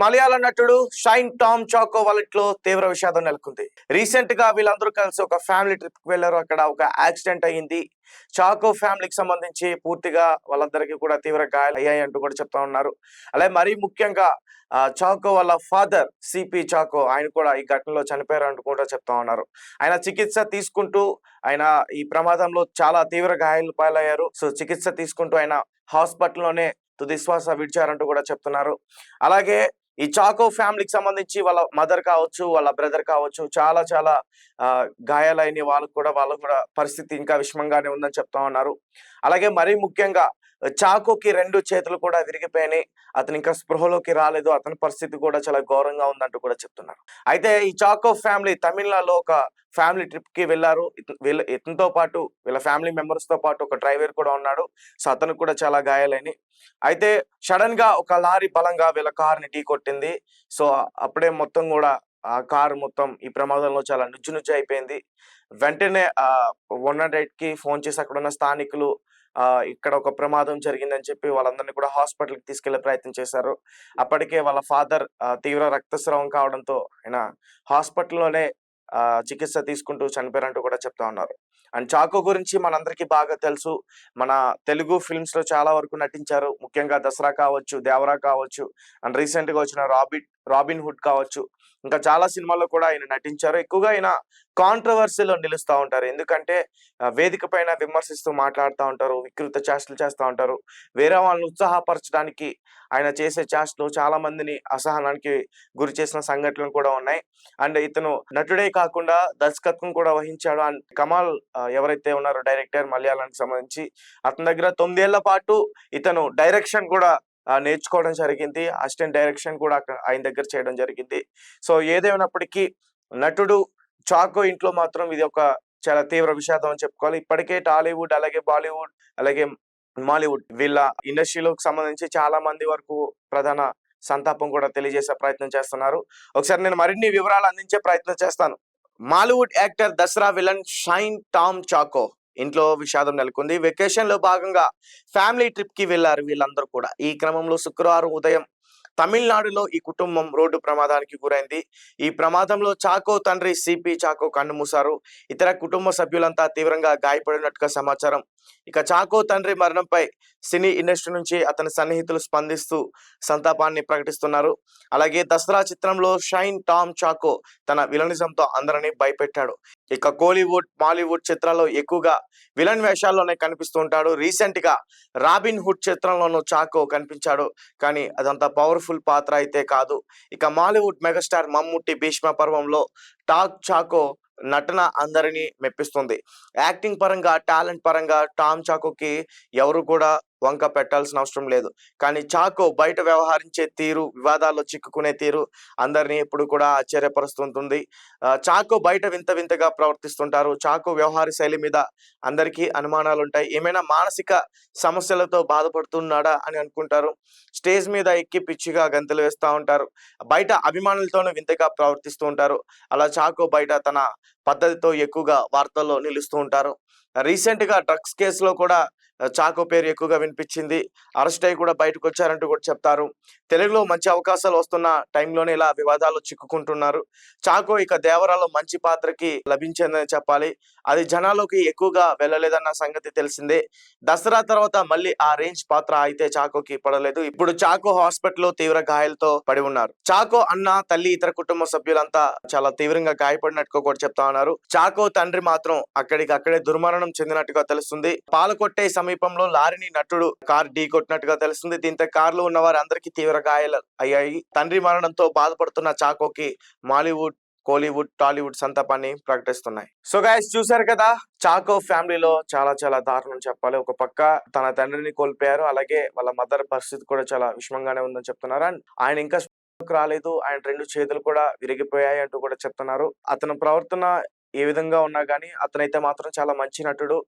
మలయాళ నటుడు shine Tom choco వాళ్ళట్లో తీవ్ర విషాదం నెలకొంది. రీసెంట్ గా వీళ్ళందరూ కలిసి ఒక ఫ్యామిలీ ట్రిప్ కి వెళ్లారు. అక్కడ ఒక యాక్సిడెంట్ అయ్యింది. చాకో ఫ్యామిలీకి సంబంధించి పూర్తిగా వాళ్ళందరికీ కూడా తీవ్ర గాయాలు అయ్యాయి అంటూ కూడా చెప్తా ఉన్నారు. అలాగే మరీ ముఖ్యంగా చాకో వాళ్ళ ఫాదర్ సిపి చాకో ఆయన కూడా ఈ ఘటనలో చనిపోయారు అంటూ కూడా చెప్తా ఉన్నారు. ఆయన చికిత్స తీసుకుంటూ ఆయన ఈ ప్రమాదంలో చాలా తీవ్ర గాయాలు పాలయ్యారు. సో చికిత్స తీసుకుంటూ ఆయన హాస్పిటల్లోనే తుది శ్వాస విడిచారంటూ కూడా చెప్తున్నారు. అలాగే ఈ చాకో ఫ్యామిలీకి సంబంధించి వాళ్ళ మదర్ కావచ్చు, వాళ్ళ బ్రదర్ కావచ్చు, చాలా చాలా గాయాలైన వాళ్ళకు కూడా పరిస్థితి ఇంకా విషమంగానే ఉందని చెప్తా ఉన్నారు. అలాగే మరీ ముఖ్యంగా చాకోకి 2 చేతులు కూడా విరిగిపోయినాయి. అతను ఇంకా స్పృహలోకి రాలేదు. అతని పరిస్థితి కూడా చాలా ఘోరంగా ఉందంటూ కూడా చెప్తున్నారు. అయితే ఈ చాకో ఫ్యామిలీ తమిళనాడులో ఒక ఫ్యామిలీ ట్రిప్ కి వెళ్ళారు. ఇతనితో పాటు వీళ్ళ ఫ్యామిలీ మెంబర్స్ తో పాటు ఒక డ్రైవర్ కూడా ఉన్నాడు. సో అతనికి కూడా చాలా గాయాలైనవి. అయితే సడన్ గా ఒక లారీ బలంగా వీళ్ళ కార్ ని ఢీ కొట్టింది. సో అప్పుడే మొత్తం కూడా ఆ కారు మొత్తం ఈ ప్రమాదంలో చాలా నుజ్జు నుజ్జు అయిపోయింది. వెంటనే 108 కి ఫోన్ చేసి అక్కడ ఉన్న స్థానికులు ఇక్కడ ఒక ప్రమాదం జరిగిందని చెప్పి వాళ్ళందరినీ కూడా హాస్పిటల్కి తీసుకెళ్లే ప్రయత్నం చేశారు. అప్పటికే వాళ్ళ ఫాదర్ తీవ్ర రక్తస్రావం కావడంతో ఆయన హాస్పిటల్లోనే చికిత్స తీసుకుంటూ చనిపోయారంటూ కూడా చెప్తా ఉన్నారు. అండ్ చాకో గురించి మనందరికీ బాగా తెలుసు. మన తెలుగు ఫిల్మ్స్ లో చాలా వరకు నటించారు. ముఖ్యంగా దసరా కావచ్చు, దేవరా కావచ్చు, అండ్ రీసెంట్ గా వచ్చిన రాబిన్ హుడ్ కావచ్చు, ఇంకా చాలా సినిమాల్లో కూడా ఆయన నటించారు. ఎక్కువగా ఆయన కాంట్రవర్సీలో నిలుస్తూ ఉంటారు. ఎందుకంటే వేదిక పైన విమర్శిస్తూ మాట్లాడుతూ ఉంటారు, వికృత చేష్టలు చేస్తూ ఉంటారు. వేరే వాళ్ళని ఉత్సాహపరచడానికి ఆయన చేసే చేష్టలు చాలా మందిని అసహనానికి గురి చేసిన సంఘటనలు కూడా ఉన్నాయి. అండ్ ఇతను నటుడే కాకుండా దర్శకత్వం కూడా వహించాడు. అండ్ కమాల్ ఎవరైతే ఉన్నారో డైరెక్టర్ మలయాళానికి సంబంధించి, అతని దగ్గర 9 ఏళ్ల పాటు ఇతను డైరెక్షన్ కూడా నేర్చుకోవడం జరిగింది. అసిస్టెంట్ డైరెక్షన్ కూడా ఆయన దగ్గర చేయడం జరిగింది. సో ఏదేమైనప్పటికీ నటుడు చాకో ఇంట్లో మాత్రం ఇది ఒక చాలా తీవ్ర విషాదం అని చెప్పుకోవాలి. ఇప్పటికే టాలీవుడ్, అలాగే బాలీవుడ్, అలాగే మాలీవుడ్ వీళ్ళ ఇండస్ట్రీలోకి సంబంధించి చాలా మంది వరకు ప్రధాన సంతాపం కూడా తెలియజేసే ప్రయత్నం చేస్తున్నారు. ఒకసారి నేను మరిన్ని వివరాలు అందించే ప్రయత్నం చేస్తాను. Mollywood actor Dasara villain Shine Tom Chacko ఇంట్లో విషాదం నెలకొంది. వెకేషన్ లో భాగంగా ఫ్యామిలీ ట్రిప్ కి వెళ్లారు వీళ్ళందరూ కూడా. ఈ క్రమంలో శుక్రవారం ఉదయం తమిళనాడులో ఈ కుటుంబం రోడ్డు ప్రమాదానికి గురైంది. ఈ ప్రమాదంలో చాకో తండ్రి సిపి చాకో కన్నుమూశారు. ఇతర కుటుంబ సభ్యులంతా తీవ్రంగా గాయపడినట్టుగా సమాచారం. ఇక చాకో తండ్రి మరణంపై సినీ ఇండస్ట్రీ నుంచి అతని సన్నిహితులు స్పందిస్తూ సంతాపాన్ని ప్రకటిస్తున్నారు. అలాగే దసరా చిత్రంలో షైన్ టామ్ చాకో తన విలనిజంతో అందరినీ భయపెట్టాడు. ఇక కోలీవుడ్, మాలీవుడ్ చిత్రాల్లో ఎక్కువగా విలన్ వేషాల్లోనే కనిపిస్తూ ఉంటాడు. రీసెంట్ గా రాబిన్ హుడ్ చిత్రంలోనూ చాకో కనిపించాడు. కానీ అదంతా పవర్ఫుల్ పాత్ర అయితే కాదు. ఇక మాలీవుడ్ మెగాస్టార్ మమ్ముట్టి భీష్మ పర్వంలో చాకో నటన అందరినీ మెప్పిస్తుంది. యాక్టింగ్ పరంగా, టాలెంట్ పరంగా టామ్ చాకోకి ఎవరు కూడా వంక పెట్టాల్సిన అవసరం లేదు. కానీ చాకో బయట వ్యవహరించే తీరు, వివాదాల్లో చిక్కుకునే తీరు అందరినీ ఎప్పుడు కూడా ఆశ్చర్యపరుస్తుంటుంది. చాకో బయట వింత వింతగా ప్రవర్తిస్తుంటారు. చాకో వ్యవహార శైలి మీద అందరికీ అనుమానాలు ఉంటాయి. ఏమైనా మానసిక సమస్యలతో బాధపడుతున్నాడా అని అనుకుంటారు. స్టేజ్ మీద ఎక్కి పిచ్చిగా గంతులు వేస్తూ ఉంటారు. బయట అభిమానులతోనూ వింతగా ప్రవర్తిస్తూ ఉంటారు. అలా చాకో బయట తన పద్ధతితో ఎక్కువగా వార్తల్లో నిలుస్తూ ఉంటారు. రీసెంట్ గా డ్రగ్స్ కేసులో కూడా చాకో పేరు ఎక్కువగా వినిపించింది. అరెస్ట్ అయ్యి కూడా బయటకు వచ్చారంటూ కూడా చెప్తారు. తెలుగులో మంచి అవకాశాలు వస్తున్న టైంలోనే ఇలా వివాదాలు చిక్కుకుంటున్నారు. చాకో ఇక దేవరాలో మంచి పాత్రకి లభించిందని చెప్పాలి. అది జనాల్లోకి ఎక్కువగా వెళ్ళలేదన్న సంగతి తెలిసిందే. దసరా తర్వాత మళ్ళీ ఆ రేంజ్ పాత్ర అయితే చాకోకి పడలేదు. ఇప్పుడు చాకో హాస్పిటల్లో తీవ్ర గాయాలతో పడి ఉన్నారు. చాకో అన్న, తల్లి, ఇతర కుటుంబ సభ్యులంతా చాలా తీవ్రంగా గాయపడినట్టుగా కూడా చెప్తా ఉన్నారు. చాకో తండ్రి మాత్రం అక్కడికక్కడే దుర్మరణం చెందినట్టుగా తెలుస్తుంది. పాలకొట్టే సమీపంలో లారీని నటుడు కార్ ఢీ కొట్టినట్టుగా తెలుస్తుంది. దీంతో కారులో ఉన్న వారందరికీ తీవ్ర గాయాలు అయ్యాయి. తండ్రి మరణంతో బాధపడుతున్న చాకోకి మాలీవుడ్, కోలీవుడ్, టాలీవుడ్ సంతాపాన్ని ప్రకటిస్తున్నాయి. సో గైస్, చూసారు కదా, చాకో ఫ్యామిలీలో చాలా చాలా దారుణం చెప్పాలి. ఒక పక్క తన తండ్రిని కోల్పోయారు, అలాగే వాళ్ళ మదర్ పరిస్థితి కూడా చాలా విషమంగానే ఉందని చెప్తున్నారు. అండ్ ఆయన ఇంకా రాలేదు, ఆయన 2 చేతులు కూడా విరిగిపోయాయి అంటూ కూడా చెప్తున్నారు. అతని ప్రవర్తన ఏ విధంగా ఉన్నా గానీ అతనైతే మాత్రం చాలా మంచి నటుడు.